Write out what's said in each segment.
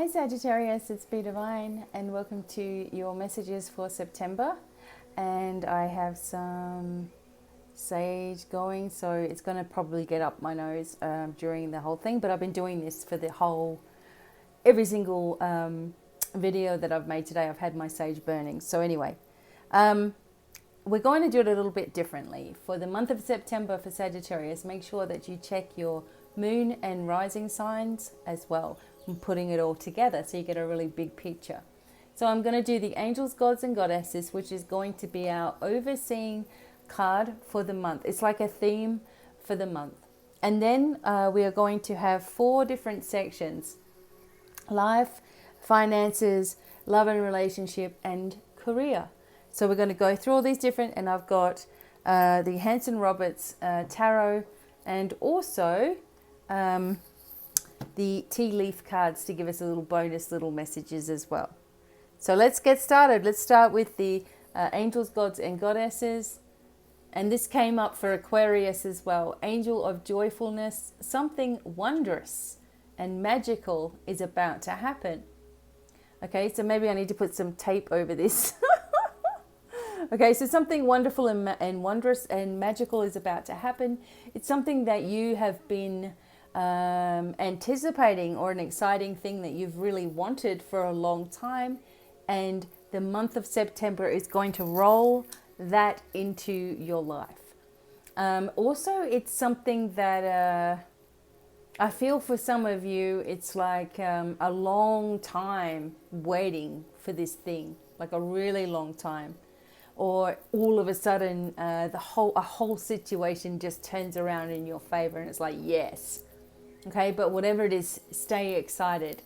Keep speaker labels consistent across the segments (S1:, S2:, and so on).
S1: Hi Sagittarius, it's BDevine and welcome to your messages for September. And I have some sage going, so it's going to probably get up my nose during the whole thing, but I've been doing this for every single video that I've made today. I've had my sage burning. So anyway, we're going to do it a little bit differently. For the month of September for Sagittarius, make sure that you check your moon and rising signs as well. I'm putting it all together so you get a really big picture. So I'm going to do the angels, gods and goddesses, which is going to be our overseeing card for the month. It's like a theme for the month. And then we are going to have 4 different sections: life, finances, love and relationship, and career. So we're going to go through all these different, and I've got the Hanson Roberts tarot, and also the tea leaf cards to give us a little bonus little messages as well. So let's get started. Let's start with the angels, gods and goddesses. And this came up for Aquarius as well. Angel of joyfulness, something wondrous and magical is about to happen. Okay, so maybe I need to put some tape over this. Okay, so something wonderful and wondrous and magical is about to happen. It's something that you have been anticipating, or an exciting thing that you've really wanted for a long time. And the month of September is going to roll that into your life. Also, it's something that I feel for some of you, it's like a long time waiting for this thing, like a really long time. Or all of a sudden a whole situation just turns around in your favor and it's like, yes. Okay, but whatever it is, stay excited.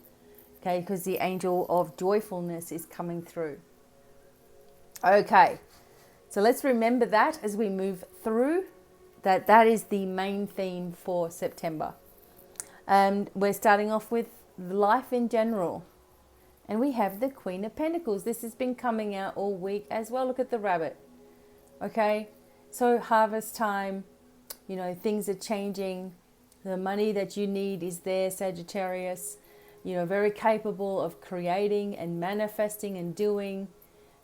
S1: Okay, because the angel of joyfulness is coming through. Okay, so let's remember that as we move through, that is the main theme for September. And we're starting off with life in general. And we have the Queen of Pentacles. This has been coming out all week as well. Look at the rabbit. Okay, so harvest time, things are changing. The money that you need is there, Sagittarius. Very capable of creating and manifesting and doing.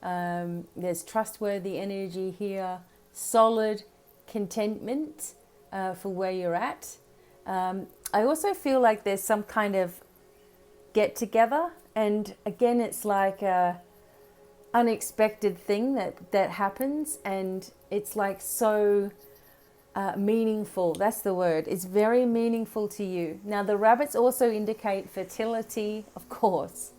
S1: There's trustworthy energy here. Solid contentment for where you're at. I also feel like there's some kind of get together. And again, it's like a unexpected thing that happens. And it's like so meaningful. That's the word. It's very meaningful to you. Now, the rabbits also indicate fertility, of course.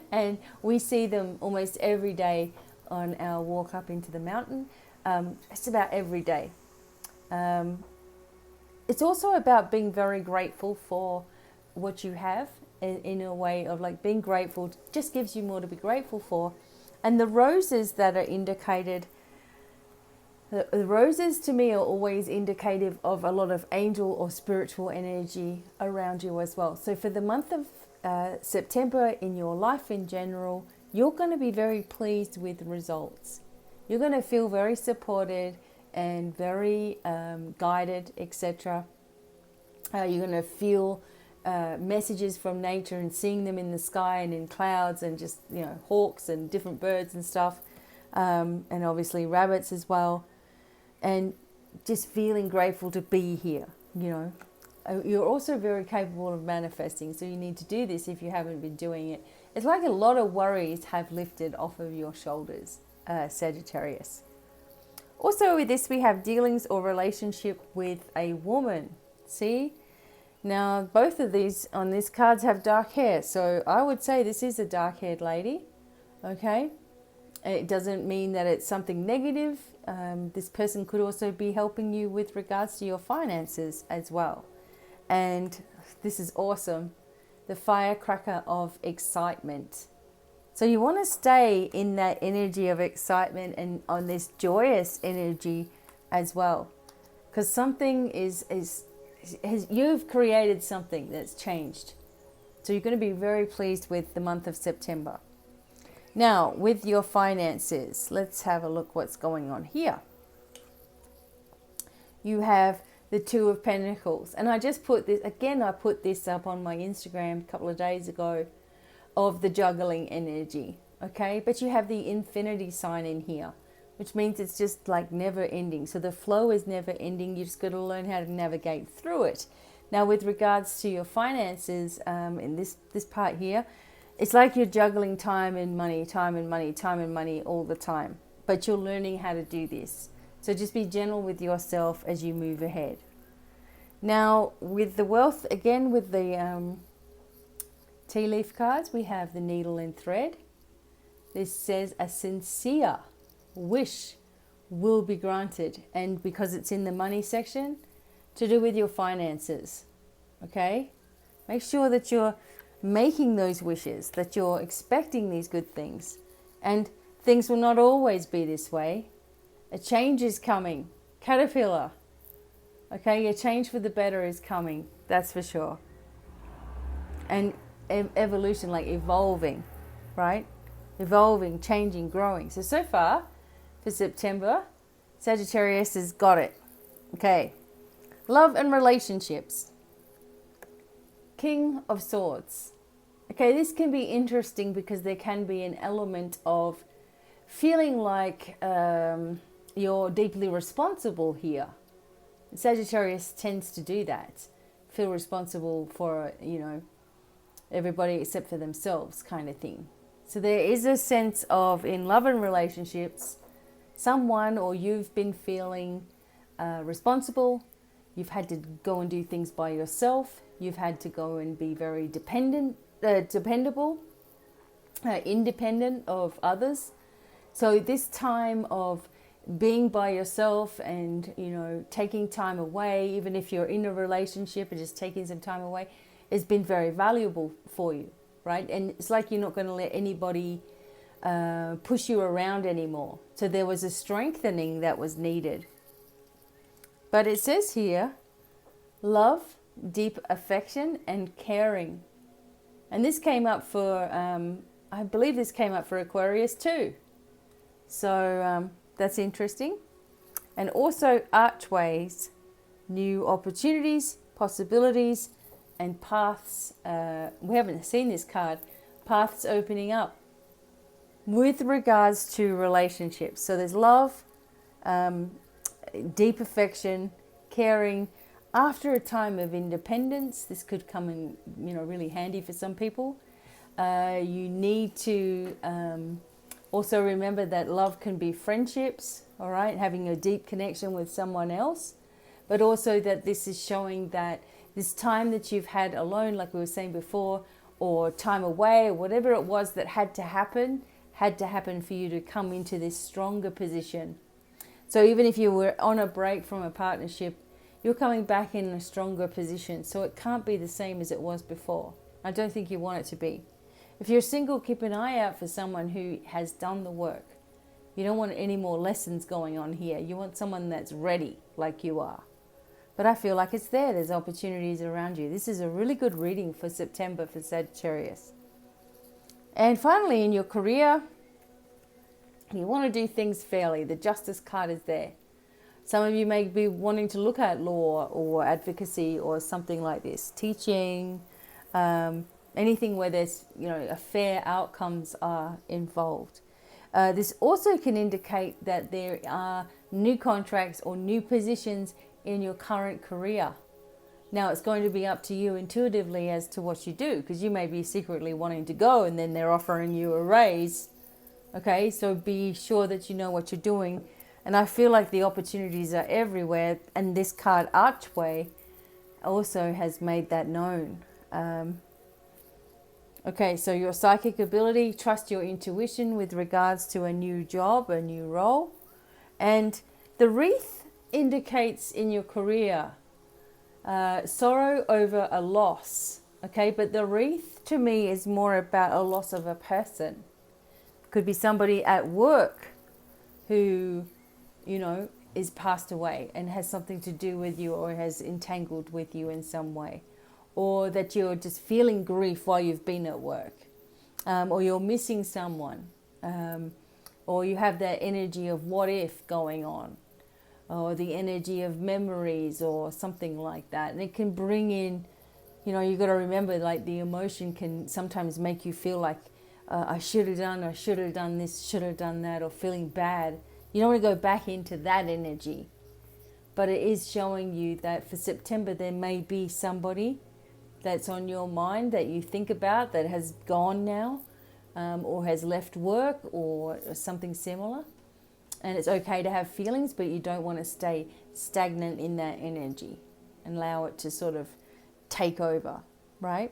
S1: And we see them almost every day on our walk up into the mountain. It's about every day. It's also about being very grateful for what you have, in a way of like being grateful just gives you more to be grateful for. And the roses that are indicated, the roses to me are always indicative of a lot of angel or spiritual energy around you as well. So for the month of September, in your life in general, you're going to be very pleased with results. You're going to feel very supported and very guided, etc. You're going to feel messages from nature and seeing them in the sky and in clouds and just, hawks and different birds and stuff. And obviously rabbits as well. And just feeling grateful to be here, You're also very capable of manifesting. So you need to do this if you haven't been doing it. It's like a lot of worries have lifted off of your shoulders, Sagittarius. Also with this, we have dealings or relationship with a woman. See? Now, both of these on these cards have dark hair. So I would say this is a dark-haired lady. Okay? It doesn't mean that it's something negative. This person could also be helping you with regards to your finances as well. And this is awesome. The firecracker of excitement. So you want to stay in that energy of excitement and on this joyous energy as well. Because something you've created something that's changed. So you're going to be very pleased with the month of September. Now, with your finances, let's have a look what's going on here. You have the Two of Pentacles. And I just put this, again, I put this up on my Instagram a couple of days ago. of the juggling energy, okay? But you have the infinity sign in here, which means it's just like never ending. So the flow is never ending. You just got to learn how to navigate through it. Now, with regards to your finances, in this part here, it's like you're juggling time and money, time and money, time and money all the time. But you're learning how to do this. So just be gentle with yourself as you move ahead. Now, with the wealth, again, with the tea leaf cards, we have the needle and thread. This says a sincere wish will be granted. And because it's in the money section, to do with your finances, okay? Make sure that you're making those wishes, that you're expecting these good things. And things will not always be this way. A change is coming. Caterpillar. Okay, a change for the better is coming. That's for sure. And evolution, like evolving, right? Evolving, changing, growing. So far, for September, Sagittarius has got it. Okay. Love and relationships. King of Swords. Okay, this can be interesting because there can be an element of feeling like you're deeply responsible here. Sagittarius tends to do that. Feel responsible for, everybody except for themselves kind of thing. So there is a sense of, in love and relationships, someone or you've been feeling responsible. You've had to go and do things by yourself. You've had to go and be very dependable, independent of others. So this time of being by yourself and, taking time away, even if you're in a relationship and just taking some time away, has been very valuable for you, right? And it's like you're not going to let anybody push you around anymore. So there was a strengthening that was needed. But it says here, love, deep affection, and caring. And this came up for, I believe this came up for Aquarius too. So that's interesting. And also archways, new opportunities, possibilities, and paths. We haven't seen this card. Paths opening up with regards to relationships. So there's love, deep affection, caring. After a time of independence, this could come in, really handy for some people. You need to also remember that love can be friendships, all right, having a deep connection with someone else, but also that this is showing that this time that you've had alone, like we were saying before, or time away, or whatever it was that had to happen for you to come into this stronger position. So even if you were on a break from a partnership, you're coming back in a stronger position. So it can't be the same as it was before. I don't think you want it to be. If you're single, keep an eye out for someone who has done the work. You don't want any more lessons going on here. You want someone that's ready, like you are. But I feel like it's there. There's opportunities around you. This is a really good reading for September for Sagittarius. And finally, in your career, you want to do things fairly. The Justice card is there. Some of you may be wanting to look at law or advocacy or something like this. Teaching, anything where there's, a fair outcomes are involved. This also can indicate that there are new contracts or new positions in your current career. Now, it's going to be up to you intuitively as to what you do, because you may be secretly wanting to go and then they're offering you a raise. Okay, so be sure that you know what you're doing. And I feel like the opportunities are everywhere. And this card, Archway, also has made that known. Okay, so your psychic ability, trust your intuition with regards to a new job, a new role. And the wreath indicates in your career sorrow over a loss. Okay, but the wreath to me is more about a loss of a person. Could be somebody at work who, is passed away and has something to do with you or has entangled with you in some way. Or that you're just feeling grief while you've been at work. Or you're missing someone. Or you have that energy of what if going on. Or the energy of memories or something like that. And it can bring in, you know, you got to remember, like, the emotion can sometimes make you feel like, I should have done this, should have done that, or feeling bad. You don't want to go back into that energy. But it is showing you that for September, there may be somebody that's on your mind that you think about that has gone now, or has left work or something similar. And it's okay to have feelings, but you don't want to stay stagnant in that energy and allow it to sort of take over, right?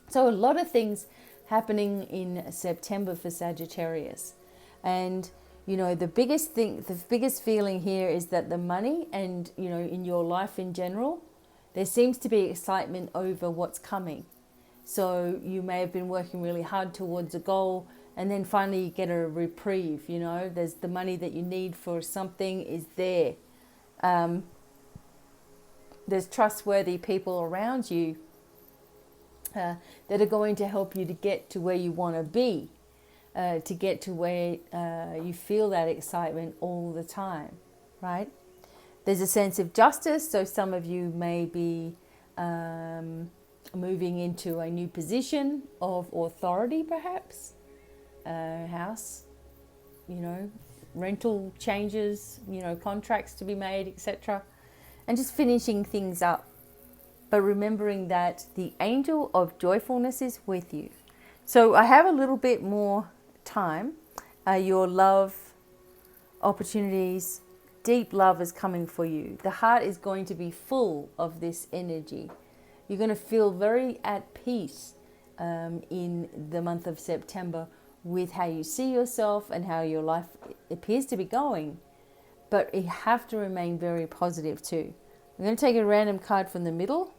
S1: So a lot of things happening in September for Sagittarius. And, you know, the biggest feeling here is that the money and, you know, in your life in general, there seems to be excitement over what's coming. So you may have been working really hard towards a goal, and then finally you get a reprieve, you know, there's the money that you need for something is there. There's trustworthy people around you that are going to help you to get to where you want to be, to get to where you feel that excitement all the time, right? There's a sense of justice, so some of you may be moving into a new position of authority, perhaps, house, you know, rental changes, you know, contracts to be made, etc., and just finishing things up. But remembering that the angel of joyfulness is with you. So I have a little bit more time. Your love opportunities, deep love is coming for you. The heart is going to be full of this energy. You're going to feel very at peace in the month of September with how you see yourself and how your life appears to be going. But you have to remain very positive too. I'm going to take a random card from the middle.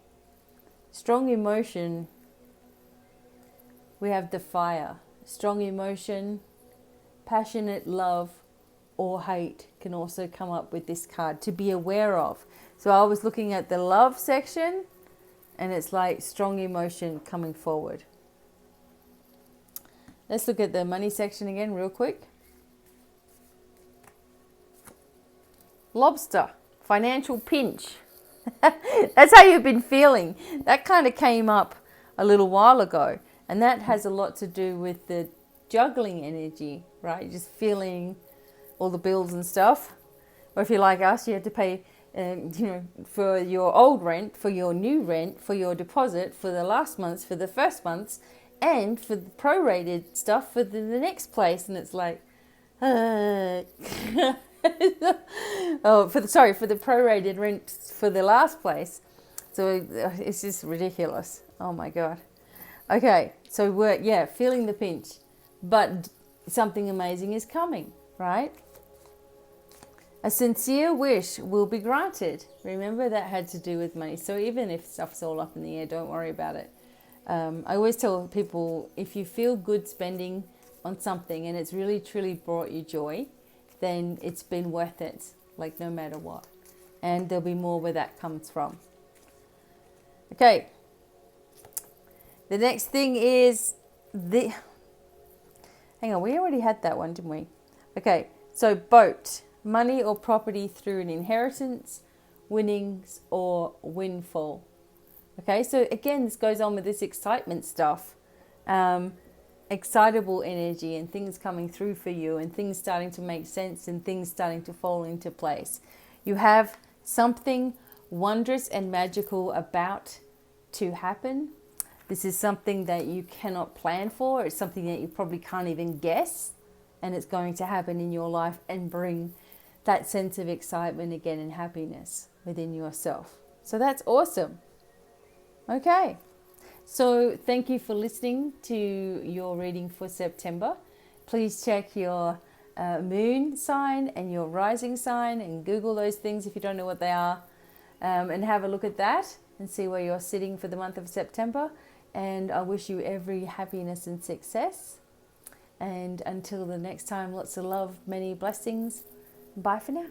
S1: Strong emotion. We have the fire. Strong emotion, passionate love or hate can also come up with this card to be aware of. So I was looking at the love section and it's like strong emotion coming forward. Let's look at the money section again real quick. Lobster, financial pinch. That's how you've been feeling. That kind of came up a little while ago. And that has a lot to do with the juggling energy, right? Just feeling all the bills and stuff. Or if you're like us, you have to pay, you know, for your old rent, for your new rent, for your deposit, for the last month's, for the first month's, and for the prorated stuff for the next place. And it's like, oh, for the prorated rent for the last place. So it's just ridiculous. Oh my God. Okay, so we're, feeling the pinch, but something amazing is coming, right? A sincere wish will be granted. Remember, that had to do with money. So even if stuff's all up in the air, don't worry about it. I always tell people, if you feel good spending on something and it's really truly brought you joy, then it's been worth it, like no matter what. And there'll be more where that comes from. Okay. The next thing is hang on, we already had that one, didn't we? Okay, so boat, money or property through an inheritance, winnings or windfall. Okay, so again, this goes on with this excitement stuff. Excitable energy and things coming through for you and things starting to make sense and things starting to fall into place. You have something wondrous and magical about to happen. This is something that you cannot plan for. It's something that you probably can't even guess. And it's going to happen in your life and bring that sense of excitement again and happiness within yourself. So that's awesome. Okay. So thank you for listening to your reading for September. Please check your moon sign and your rising sign and Google those things if you don't know what they are. And have a look at that and see where you're sitting for the month of September. And I wish you every happiness and success. And until the next time, lots of love, many blessings. Bye for now.